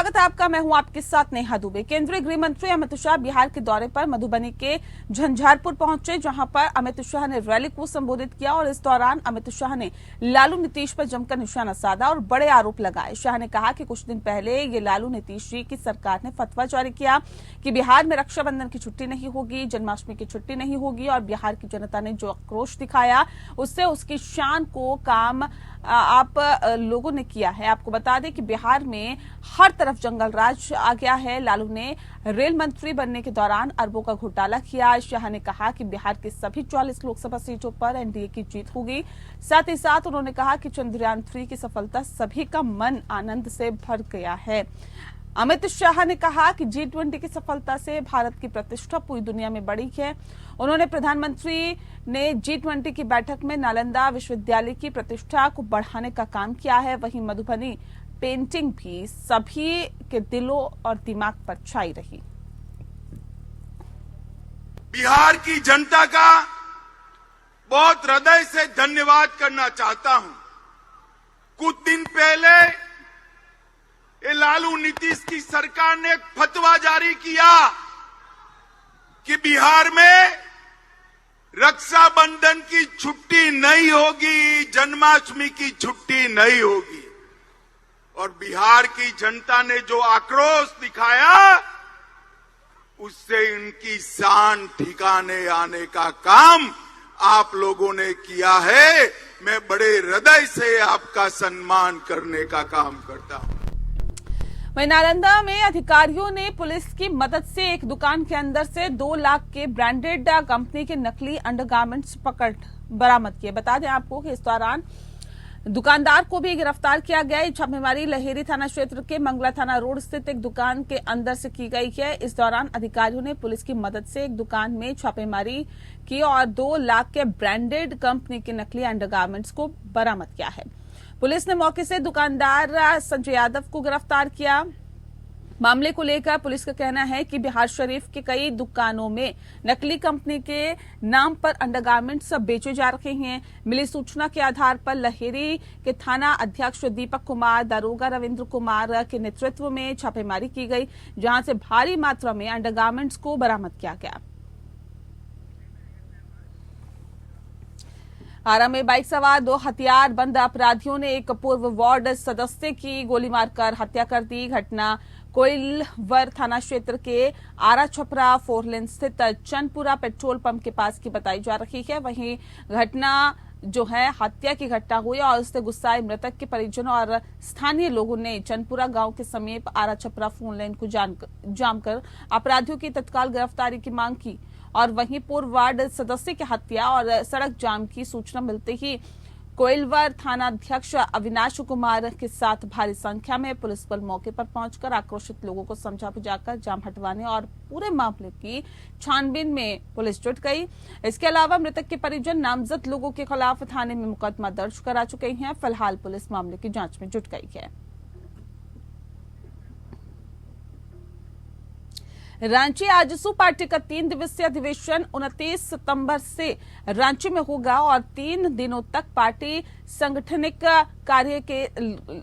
स्वागत है आपका। मैं हूं आपके साथ नेहा दुबे। केंद्रीय गृह मंत्री अमित शाह बिहार के दौरे पर मधुबनी के झंझारपुर पहुंचे, जहां पर अमित शाह ने रैली को संबोधित किया और इस दौरान अमित शाह ने लालू नीतीश पर जमकर निशाना साधा और बड़े आरोप लगाए। शाह ने कहा कि कुछ दिन पहले ये लालू नीतीश जी की सरकार ने फतवा जारी किया कि बिहार में रक्षाबंधन की छुट्टी नहीं होगी, जन्माष्टमी की छुट्टी नहीं होगी और बिहार की जनता ने जो आक्रोश दिखाया उससे उसकी शान को काम आप लोगों ने किया है। आपको बता दें कि बिहार में हर तरफ जंगल राज आ गया है। लालू ने रेल मंत्री बनने के दौरान अरबों का घोटाला किया। शाह ने कहा कि बिहार की सभी 44 लोकसभा सीटों पर एनडीए की जीत होगी। साथ ही साथ उन्होंने कहा कि चंद्रयान 3 की सफलता सभी का मन आनंद से भर गया है। अमित शाह ने कहा कि G20 की सफलता से भारत की प्रतिष्ठा पूरी दुनिया में बढ़ी है। उन्होंने प्रधानमंत्री ने G20 की बैठक में नालंदा विश्वविद्यालय की प्रतिष्ठा को बढ़ाने का काम किया है। वहीं मधुबनी पेंटिंग भी सभी के दिलों और दिमाग पर छाई रही। बिहार की जनता का बहुत हृदय से धन्यवाद करना चाहता हूं। कुछ दिन पहले ये लालू नीतीश की सरकार ने एक फतवा जारी किया कि बिहार में रक्षाबंधन की छुट्टी नहीं होगी, जन्माष्टमी की छुट्टी नहीं होगी। और बिहार की जनता ने जो आक्रोश दिखाया उससे इनकी शान ठिकाने आने का काम आप लोगों ने किया है। मैं बड़े हृदय से आपका सम्मान करने का काम करता हूं। वहीं नालंदा में अधिकारियों ने पुलिस की मदद से एक दुकान के अंदर से 2 लाख के ब्रांडेड कंपनी के नकली अंडरगारमेंट्स बरामद किए। बता दें आपको कि इस दौरान दुकानदार को भी गिरफ्तार किया गया। छापेमारी लहेरी थाना क्षेत्र के मंगला थाना रोड स्थित एक दुकान के अंदर से की गई है। इस दौरान अधिकारियों ने पुलिस की मदद से एक दुकान में छापेमारी की और 2 लाख के ब्रांडेड कंपनी के नकली अंडरगारमेंट्स को बरामद किया है। पुलिस ने मौके से दुकानदार संजय यादव को गिरफ्तार किया। मामले को लेकर पुलिस का कहना है कि बिहार शरीफ के कई दुकानों में नकली कंपनी के नाम पर अंडरगारमेंट्स बेचे जा रहे हैं। मिली सूचना के आधार पर लहेरी के थाना अध्यक्ष दीपक कुमार, दारोगा रविंद्र कुमार के नेतृत्व में छापेमारी की गई, जहां से भारी मात्रा में अंडरगारमेंट्स को बरामद किया गया। आरा में बाइक सवार 2 हथियारबंद अपराधियों ने एक पूर्व वार्ड सदस्य की गोली मारकर हत्या कर दी। घटना कोइलवर थाना क्षेत्र के आरा छपरा 4 लेन स्थित चनपुरा पेट्रोल पंप के पास की बताई जा रही है। वहीं घटना जो है हत्या की घटना हुई और उससे गुस्साए मृतक के परिजनों और स्थानीय लोगों ने चनपुरा गांव के समीप आरा छपरा 4 लेन को जाम कर अपराधियों की तत्काल गिरफ्तारी की मांग की। और वहीं पूर्व वार्ड सदस्य की हत्या और सड़क जाम की सूचना मिलते ही कोइलवर थानाध्यक्ष अविनाश कुमार के साथ भारी संख्या में पुलिस बल मौके पर पहुंचकर आक्रोशित लोगों को समझा बुझाकर जाम हटवाने और पूरे मामले की छानबीन में पुलिस जुट गई। इसके अलावा मृतक के परिजन नामजद लोगों के खिलाफ थाने में मुकदमा दर्ज करा चुके हैं। फिलहाल पुलिस मामले की जांच में जुट गई है। रांची आजसू पार्टी का 3 दिवसीय अधिवेशन 29 सितंबर से रांची में होगा और 3 दिनों तक पार्टी संगठनिक कार्य के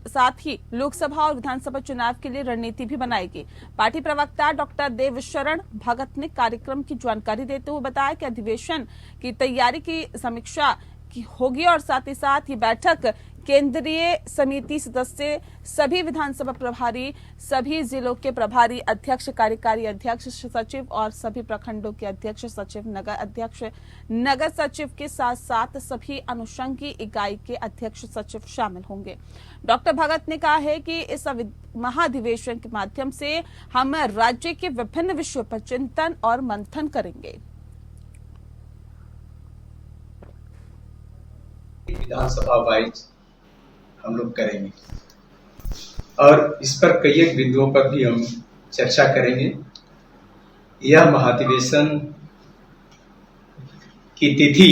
साथ ही लोकसभा और विधानसभा चुनाव के लिए रणनीति भी बनाएगी। पार्टी प्रवक्ता डॉक्टर देवशरण भगत ने कार्यक्रम की जानकारी देते हुए बताया कि अधिवेशन की तैयारी की समीक्षा की होगी और साथ ही साथ ये बैठक केंद्रीय समिति सदस्य, सभी विधानसभा प्रभारी, सभी जिलों के प्रभारी अध्यक्ष, कार्यकारी अध्यक्ष, सचिव और सभी प्रखंडों के अध्यक्ष, सचिव, नगर अध्यक्ष, नगर सचिव के साथ साथ सभी अनुषंगी इकाई के अध्यक्ष सचिव शामिल होंगे। डॉक्टर भगत ने कहा है कि इस महाधिवेशन के माध्यम से हम राज्य के विभिन्न विषयों पर चिंतन और मंथन करेंगे। विधानसभा वाइज हम लोग करेंगे और इस पर कई एक बिंदुओं पर भी हम चर्चा करेंगे। यह महाधिवेशन की तिथि,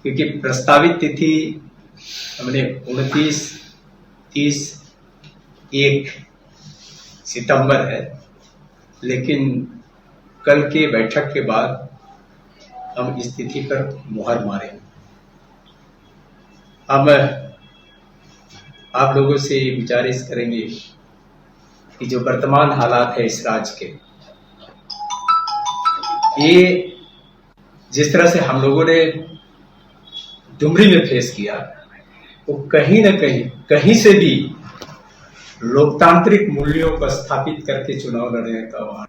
क्योंकि प्रस्तावित तिथि हमने 29, 30, 1 सितंबर है, लेकिन कल के बैठक के बाद हम इस तिथि पर मुहर मारेंगे। अब आप लोगों से गुजारिश करेंगे कि जो वर्तमान हालात है इस राज्य के, ये जिस तरह से हम लोगों ने डुमरी में फेस किया, वो कहीं न कहीं से भी लोकतांत्रिक मूल्यों को स्थापित करके चुनाव लड़ने का वहां।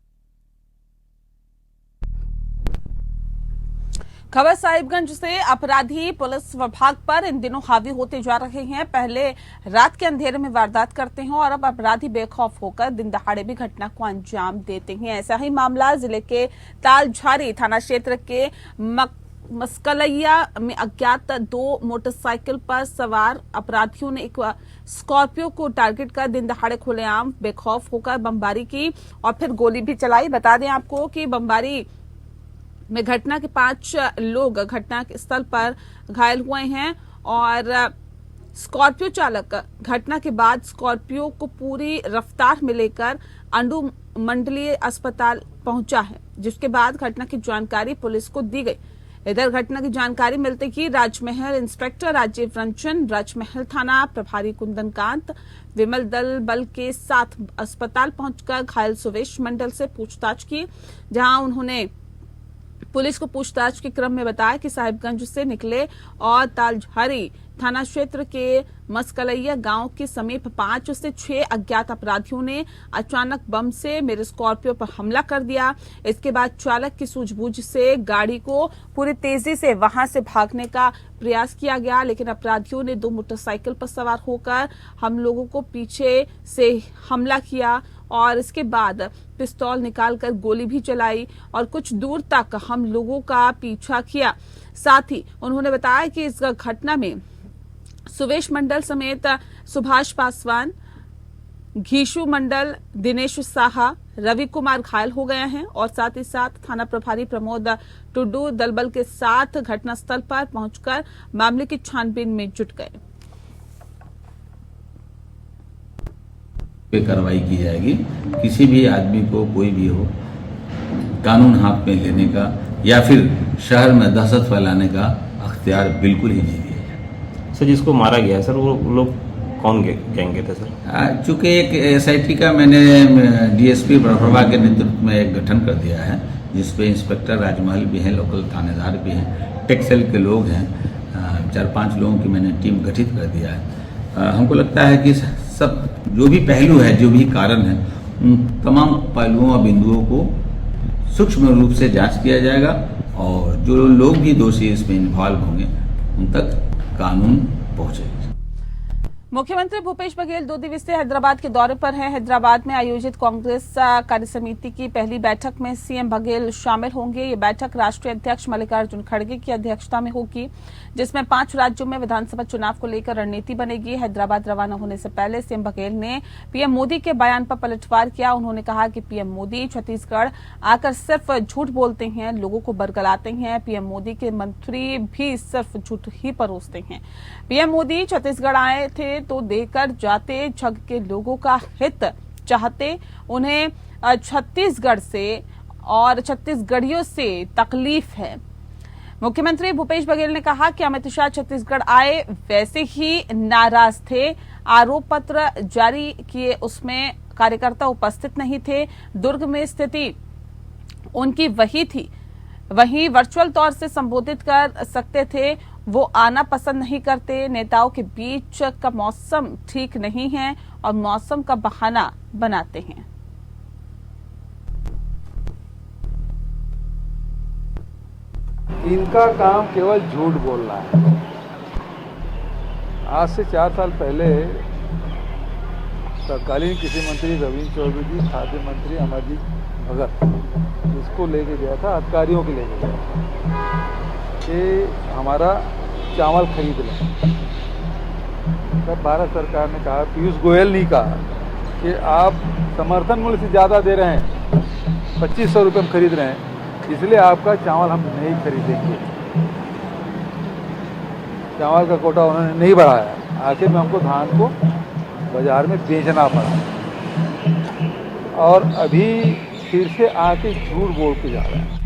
खबर साहिबगंज से अपराधी पुलिस विभाग पर इन दिनों हावी होते जा रहे हैं। पहले रात के अंधेरे में वारदात करते हैं और अब अपराधी बेखौफ होकर दिन दहाड़े भी घटना को अंजाम देते हैं। ऐसा ही मामला जिले के तालझारी थाना क्षेत्र के मस्कलैया में अज्ञात 2 मोटरसाइकिल पर सवार अपराधियों ने एक स्कॉर्पियो को टारगेट कर दिन दहाड़े खुलेआम बेखौफ होकर बमबारी की और फिर गोली भी चलाई। बता दें आपको कि बमबारी में घटना के 5 लोग घटना के स्थल पर घायल हुए हैं और स्कॉर्पियो चालक घटना के बाद स्कॉर्पियो को पूरी रफ्तार में लेकर अंडू मंडलीय अस्पताल पहुंचा है, जिसके बाद घटना की जानकारी पुलिस को दी गई। इधर घटना की जानकारी मिलते ही राजमहल इंस्पेक्टर राजीव रंजन, राजमहल थाना प्रभारी कुंदनकांत विमल दल बल के साथ अस्पताल पहुंचकर घायल सुवेश मंडल से पूछताछ की, जहां उन्होंने पुलिस को पूछताछ के क्रम में बताया कि साहिबगंज से निकले और तालझारी थाना क्षेत्र के मस्कलैया गांव के समीप 5 से 6 अज्ञात अपराधियों ने अचानक बम से मेरे स्कॉर्पियो पर हमला कर दिया। इसके बाद चालक की सूझबूझ से गाड़ी को पूरी तेजी से वहां से भागने का प्रयास किया गया, लेकिन अपराधियों ने 2 मोटरसाइकिल पर सवार होकर हम लोगों को पीछे से हमला किया और इसके बाद पिस्तौल निकालकर गोली भी चलाई और कुछ दूर तक हम लोगों का पीछा किया। साथ ही उन्होंने बताया कि इस घटना में सुवेश मंडल समेत सुभाष पासवान, घीशु मंडल, दिनेश साहा, रवि कुमार घायल हो गए हैं और साथ ही साथ थाना प्रभारी प्रमोद टुड्डू दलबल के साथ घटनास्थल पर पहुंचकर मामले की छानबीन में जुट गए। पे कार्रवाई की जाएगी। किसी भी आदमी को कोई भी हो कानून हाथ में लेने का या फिर शहर में दहशत फैलाने का अख्तियार बिल्कुल ही नहीं दिया जाए। सर, जिसको मारा गया है सर, वो लोग कौन गैंग थे सर? चूंकि एक SIT का मैंने DSP प्रभा के नेतृत्व में एक गठन कर दिया है, जिसपे इंस्पेक्टर राजमहल भी हैं, लोकल थानेदार भी हैं, टेक सेल के लोग हैं, 4-5 लोगों की मैंने टीम गठित कर दिया है। हमको लगता है कि सब जो भी पहलू है, जो भी कारण है, उन तमाम पहलुओं और बिंदुओं को सूक्ष्म रूप से जांच किया जाएगा और जो लोग भी दोषी इसमें इन्वॉल्व होंगे उन तक कानून पहुंचेगा। मुख्यमंत्री भूपेश बघेल 2 दिवसीय हैदराबाद के दौरे पर हैं। हैदराबाद में आयोजित कांग्रेस कार्यसमिति की पहली बैठक में सीएम बघेल शामिल होंगे। ये बैठक राष्ट्रीय अध्यक्ष मल्लिकार्जुन खड़गे की अध्यक्षता में होगी, जिसमें 5 राज्यों में विधानसभा चुनाव को लेकर रणनीति बनेगी। हैदराबाद रवाना होने से पहले सीएम बघेल ने पीएम मोदी के बयान पर पलटवार किया। उन्होंने कहा कि पीएम मोदी छत्तीसगढ़ आकर सिर्फ झूठ बोलते हैं, लोगों को बरगलाते हैं। पीएम मोदी के मंत्री भी सिर्फ झूठ ही परोसते हैं। पीएम मोदी छत्तीसगढ़ आए थे तो देकर जाते, जग के लोगों का हित चाहते। उन्हें छत्तीसगढ़ से और छत्तीसगढ़ियों से तकलीफ है। मुख्यमंत्री भूपेश बघेल ने कहा कि अमित शाह छत्तीसगढ़ आए वैसे ही नाराज थे। आरोप पत्र जारी किए, उसमें कार्यकर्ता उपस्थित नहीं थे। दुर्ग में स्थिति उनकी वही थी, वहीं वर्चुअल तौर से संबोधित कर सकते थे। वो आना पसंद नहीं करते। नेताओं के बीच का मौसम ठीक नहीं है और मौसम का बहाना बनाते हैं। इनका काम केवल झूठ बोलना है। आज से 4 साल पहले तत्कालीन कृषि मंत्री रविंद्र चौधरी जी, खाद्य मंत्री अमरजीत भगत इसको लेके गया था, अधिकारियों के लेके गया था कि हमारा चावल खरीद लें। तब भारत सरकार ने कहा, पीयूष गोयल ने कहा कि आप समर्थन मूल्य से ज़्यादा दे रहे हैं, 2500 रुपये में खरीद रहे हैं, इसलिए आपका चावल हम नहीं खरीदेंगे। चावल का कोटा उन्होंने नहीं बढ़ाया। आखिर में हमको धान को बाजार में बेचना पड़ा और अभी फिर से आके झूठ बोल के जा रहे हैं।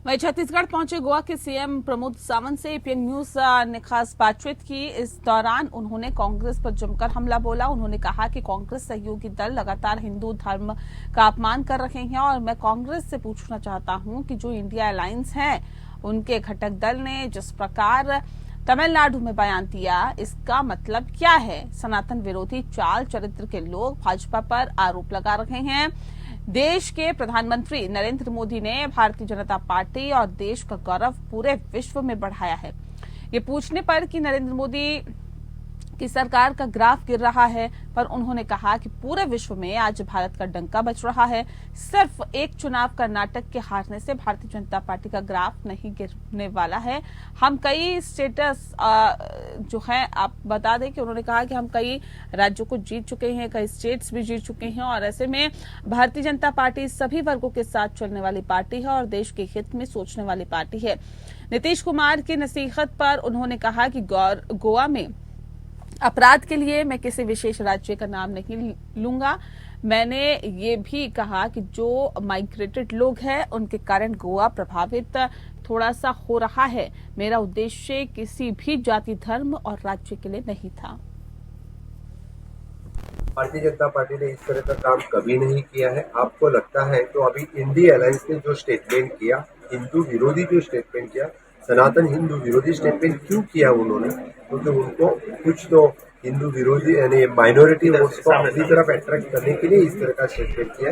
वहीं छत्तीसगढ़ पहुंचे गोवा के सीएम प्रमोद सावंत से एपीएन न्यूज ने खास बातचीत की। इस दौरान उन्होंने कांग्रेस पर जमकर हमला बोला। उन्होंने कहा कि कांग्रेस सहयोगी दल लगातार हिंदू धर्म का अपमान कर रहे हैं और मैं कांग्रेस से पूछना चाहता हूं कि जो इंडिया अलायंस है उनके घटक दल ने जिस प्रकार तमिलनाडु में बयान दिया, इसका मतलब क्या है? सनातन विरोधी चाल चरित्र के लोग भाजपा पर आरोप लगा रहे हैं। देश के प्रधानमंत्री नरेंद्र मोदी ने भारतीय जनता पार्टी और देश का गौरव पूरे विश्व में बढ़ाया है। ये पूछने पर कि नरेंद्र मोदी की सरकार का ग्राफ गिर रहा है, पर उन्होंने कहा कि पूरे विश्व में आज भारत का डंका बज रहा है। सिर्फ एक चुनाव कर्नाटक के हारने से भारतीय जनता पार्टी का ग्राफ नहीं गिरने वाला है। हम कई स्टेटस जो है, आप बता दें कि उन्होंने कहा कि हम कई राज्यों को जीत चुके हैं, कई स्टेट्स भी जीत चुके हैं और ऐसे में भारतीय जनता पार्टी सभी वर्गों के साथ चलने वाली पार्टी है और देश के हित में सोचने वाली पार्टी है। नीतीश कुमार की नसीहत पर उन्होंने कहा कि गोवा में अपराध के लिए मैं किसी विशेष राज्य का नाम नहीं लूंगा। मैंने ये भी कहा कि जो माइग्रेटेड लोग हैं उनके कारण गोवा प्रभावित थोड़ा सा हो रहा है। मेरा उद्देश्य किसी भी जाति, धर्म और राज्य के लिए नहीं था। भारतीय जनता पार्टी ने इस तरह का काम कभी नहीं किया है। आपको लगता है तो अभी इंडिया अलायंस ने जो स्टेटमेंट किया, हिंदू विरोधी जो स्टेटमेंट किया, सनातन हिंदू विरोधी स्टेटमेंट क्यों किया उन्होंने? क्योंकि उनको कुछ तो हिंदू विरोधी यानी माइनॉरिटी वोट्स को अपनी तरफ अट्रैक्ट करने के लिए इस तरह का स्टेटमेंट किया।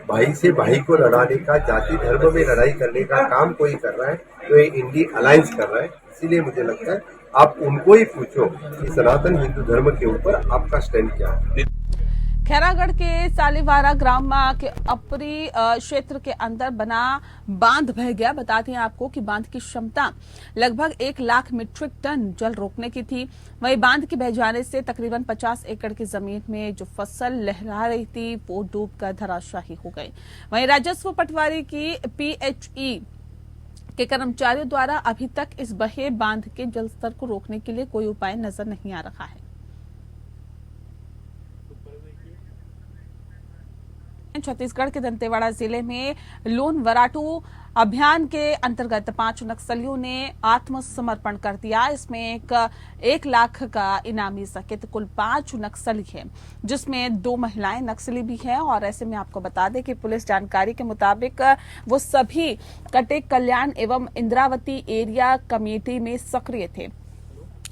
भाई से भाई को लड़ाने का, जाति धर्म में लड़ाई करने का काम कोई कर रहा है तो ये इंडिया अलायंस कर रहा है। इसीलिए मुझे लगता है आप उनको ही पूछो कि सनातन हिंदू धर्म के ऊपर आपका स्टैंड क्या है। खैरागढ़ के सालीवारा ग्राम के अपरी क्षेत्र के अंदर बना बांध बह गया। बताते हैं आपको कि बांध की क्षमता लगभग 1 लाख मीट्रिक टन जल रोकने की थी। वहीं बांध के बह जाने से तकरीबन 50 एकड़ की जमीन में जो फसल लहरा रही थी वो डूबकर धराशायी हो गई। वहीं राजस्व पटवारी की PHE के कर्मचारियों द्वारा अभी तक इस बहे बांध के जलस्तर को रोकने के लिए कोई उपाय नजर नहीं आ रहा है। छत्तीसगढ़ के दंतेवाड़ा जिले में लोन वराटू अभियान के अंतर्गत 5 नक्सलियों ने आत्मसमर्पण कर दिया। इसमें 1 लाख का इनामी सहित कुल 5 नक्सली हैं, जिसमें 2 महिलाएं नक्सली भी हैं। और ऐसे में आपको बता दें कि पुलिस जानकारी के मुताबिक वो सभी कटेक कल्याण एवं इंद्रावती एरिया कमेटी में सक्रिय थे।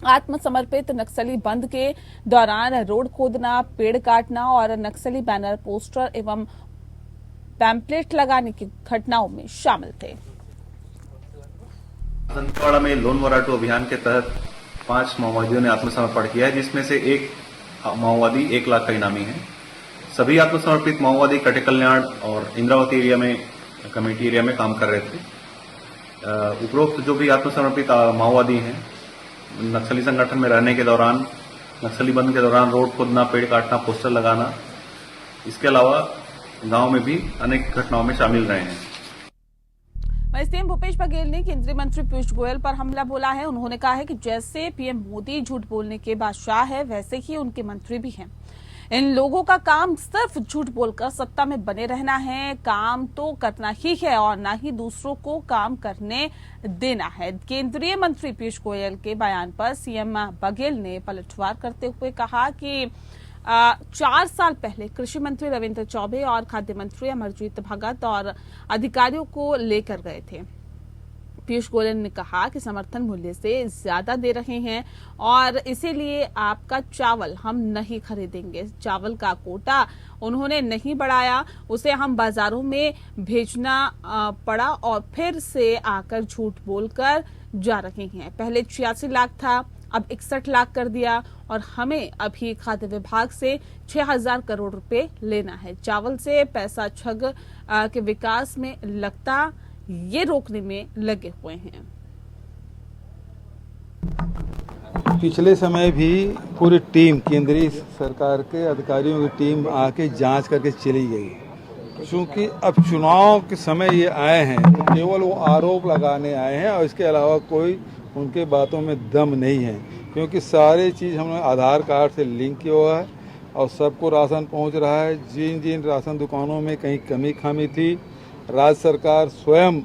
आत्मसमर्पित नक्सली बंद के दौरान रोड खोदना, पेड़ काटना और नक्सली बैनर, पोस्टर एवं पैम्पलेट लगाने की घटनाओं में शामिल थे। दंतेवाड़ा में लोन वराटू अभियान के तहत 5 माओवादियों ने आत्मसमर्पण किया है, जिसमें से एक माओवादी 1 लाख का इनामी है। सभी आत्मसमर्पित माओवादी कटेक कल्याण और इंद्रावती एरिया में कमेटी एरिया में काम कर रहे थे। उपरोक्त जो भी आत्मसमर्पित माओवादी हैं, नक्सली संगठन में रहने के दौरान, नक्सली बंद के दौरान रोड खोदना, पेड़ काटना, पोस्टर लगाना, इसके अलावा गांव में भी अनेक घटनाओं में शामिल रहे हैं। वहीं सीएम भूपेश बघेल ने केंद्रीय मंत्री पीयूष गोयल पर हमला बोला है। उन्होंने कहा है कि जैसे पीएम मोदी झूठ बोलने के बादशाह है, वैसे ही उनके मंत्री भी हैं। इन लोगों का काम सिर्फ झूठ बोलकर सत्ता में बने रहना है। काम तो करना ही है और न ही दूसरों को काम करने देना है। केंद्रीय मंत्री पीयूष गोयल के बयान पर सीएम बघेल ने पलटवार करते हुए कहा कि 4 साल पहले कृषि मंत्री रविंद्र चौबे और खाद्य मंत्री अमरजीत भगत और अधिकारियों को लेकर गए थे। पीयूष गोयल ने कहा कि समर्थन मूल्य से ज्यादा दे रहे हैं और इसीलिए आपका चावल हम नहीं खरीदेंगे। चावल का कोटा उन्होंने नहीं बढ़ाया, उसे हम बाजारों में भेजना पड़ा और फिर से आकर झूठ बोलकर जा रहे हैं। पहले 86 लाख था, अब 61 लाख कर दिया और हमें अभी खाद्य विभाग से 6000 करोड़ रुपए लेना है। चावल से पैसा ठग के विकास में लगता, ये रोकने में लगे हुए हैं। पिछले समय भी पूरी टीम, केंद्रीय सरकार के अधिकारियों की टीम आके जांच करके चली गई। क्योंकि अब चुनाव के समय ये आए हैं तो केवल वो आरोप लगाने आए हैं और इसके अलावा कोई उनके बातों में दम नहीं है। क्योंकि सारी चीज़ हमने आधार कार्ड से लिंक किया हुआ है और सबको राशन पहुंच रहा है। जिन जिन राशन दुकानों में कहीं कमी खामी थी, राज्य सरकार स्वयं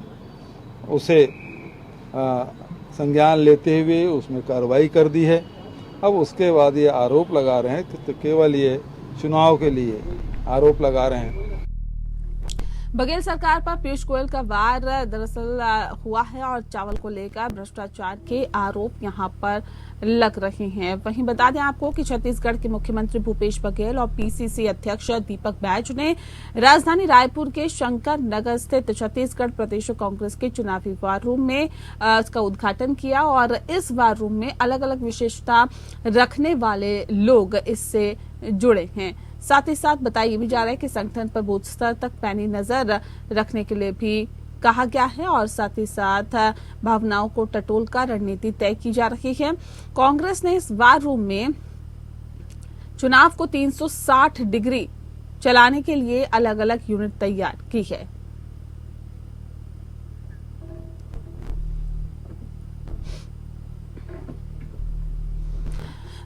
उसे संज्ञान लेते हुए उसमें कार्रवाई कर दी है। अब उसके बाद ये आरोप लगा रहे हैं तो केवल ये चुनाव के लिए आरोप लगा रहे हैं। बघेल सरकार पर पीयूष गोयल का वार दरअसल हुआ है और चावल को लेकर भ्रष्टाचार के आरोप यहां पर लग रहे हैं। वहीं बता दें आपको कि छत्तीसगढ़ के मुख्यमंत्री भूपेश बघेल और पीसीसी अध्यक्ष दीपक बैज ने राजधानी रायपुर के शंकर नगर स्थित छत्तीसगढ़ प्रदेश कांग्रेस के चुनावी वार रूम में इसका उद्घाटन किया और इस वार रूम में अलग अलग विशेषता रखने वाले लोग इससे जुड़े हैं। साथ ही साथ बताया भी जा रहा है कि संगठन पर बूथ स्तर तक पैनी नजर रखने के लिए भी कहा गया है और साथ ही साथ भावनाओं को टटोल कर रणनीति तय की जा रही है। कांग्रेस ने इस वार रूम में चुनाव को 360 डिग्री चलाने के लिए अलग अलग यूनिट तैयार की है।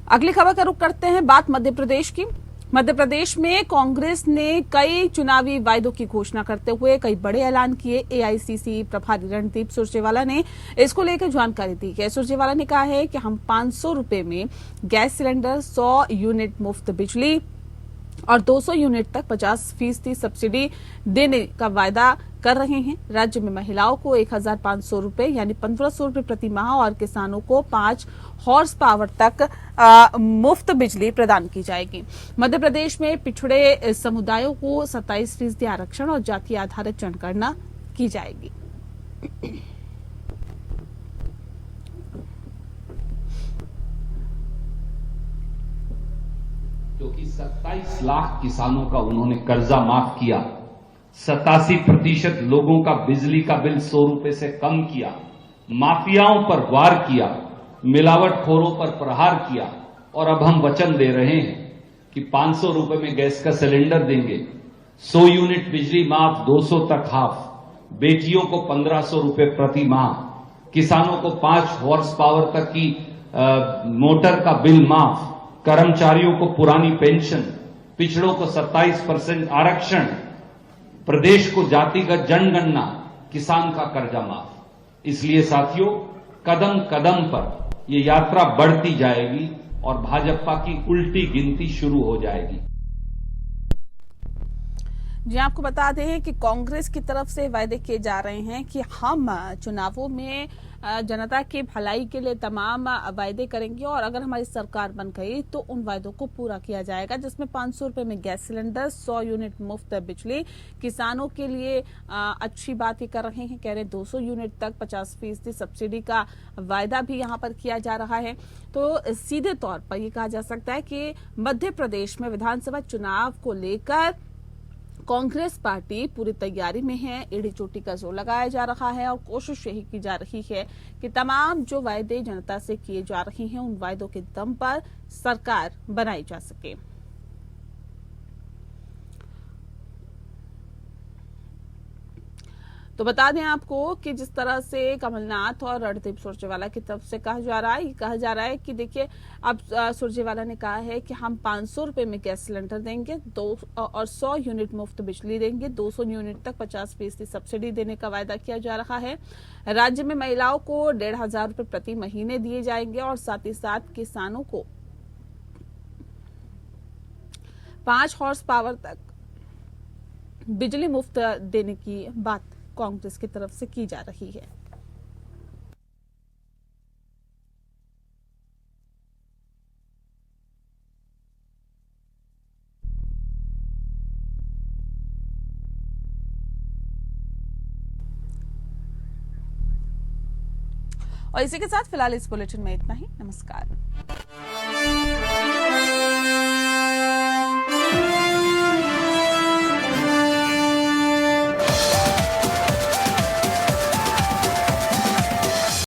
अगली खबर का रुख करते हैं, बात मध्य प्रदेश की। मध्य प्रदेश में कांग्रेस ने कई चुनावी वायदों की घोषणा करते हुए कई बड़े ऐलान किए। एआईसीसी प्रभारी रणदीप सुरजेवाला ने इसको लेकर जानकारी दी है। सुरजेवाला ने कहा है कि हम 500 रुपए में गैस सिलेंडर, 100 यूनिट मुफ्त बिजली और 200 यूनिट तक 50% सब्सिडी देने का वायदा कर रहे हैं। राज्य में महिलाओं को 1,500 रुपए यानी 1,500 रुपए प्रति माह और किसानों को 5 हॉर्स पावर तक मुफ्त बिजली प्रदान की जाएगी। मध्य प्रदेश में पिछड़े समुदायों को 27% आरक्षण और जाति आधारित जनगणना की जाएगी। क्योंकि 27 लाख किसानों का उन्होंने कर्जा माफ किया, 87% लोगों का बिजली का बिल 100 रुपए से कम किया, माफियाओं पर वार किया, मिलावटखोरों पर प्रहार किया और अब हम वचन दे रहे हैं कि 500 रुपए में गैस का सिलेंडर देंगे, 100 यूनिट बिजली माफ, 200 तक हाफ, बेटियों को 1,500 रुपए प्रति माह, किसानों को 5 हॉर्स पावर तक की मोटर का बिल माफ, कर्मचारियों को पुरानी पेंशन, पिछड़ों को 27% आरक्षण, प्रदेश को जातिगत जनगणना, किसान का कर्जा माफ। इसलिए साथियों, कदम कदम पर ये यात्रा बढ़ती जाएगी और भाजपा की उल्टी गिनती शुरू हो जाएगी। जी आपको बता दें कि कांग्रेस की तरफ से वायदे किए जा रहे हैं कि हम चुनावों में जनता की भलाई के लिए तमाम वायदे करेंगे और अगर हमारी सरकार बन गई तो उन वायदों को पूरा किया जाएगा, जिसमें 500 रुपए में गैस सिलेंडर, 100 यूनिट मुफ्त बिजली, किसानों के लिए अच्छी बात ये कर रहे हैं, कह रहे 200 यूनिट तक 50% सब्सिडी का वायदा भी यहां पर किया जा रहा है। तो सीधे तौर पर यह कहा जा सकता है कि मध्य प्रदेश में विधानसभा चुनाव को लेकर कांग्रेस पार्टी पूरी तैयारी में है। एड़ी चोटी का जोर लगाया जा रहा है और कोशिश यही की जा रही है कि तमाम जो वायदे जनता से किए जा रहे हैं उन वायदों के दम पर सरकार बनाई जा सके। तो बता दें आपको कि जिस तरह से कमलनाथ और रणदीप सुरजेवाला की तरफ से कहा जा रहा है कि देखिए, अब सुरजेवाला ने कहा है कि हम 500 रुपए में गैस सिलेंडर देंगे और 100 यूनिट मुफ्त बिजली देंगे, 200 यूनिट तक 50% सब्सिडी देने का वायदा किया जा रहा है। राज्य में महिलाओं को 1,500 रुपए प्रति महीने दिए जाएंगे और साथ ही साथ किसानों को 5 हॉर्स पावर तक बिजली मुफ्त देने की बात कांग्रेस की तरफ से की जा रही है। और इसी के साथ फिलहाल इस बुलेटिन में इतना ही। नमस्कार।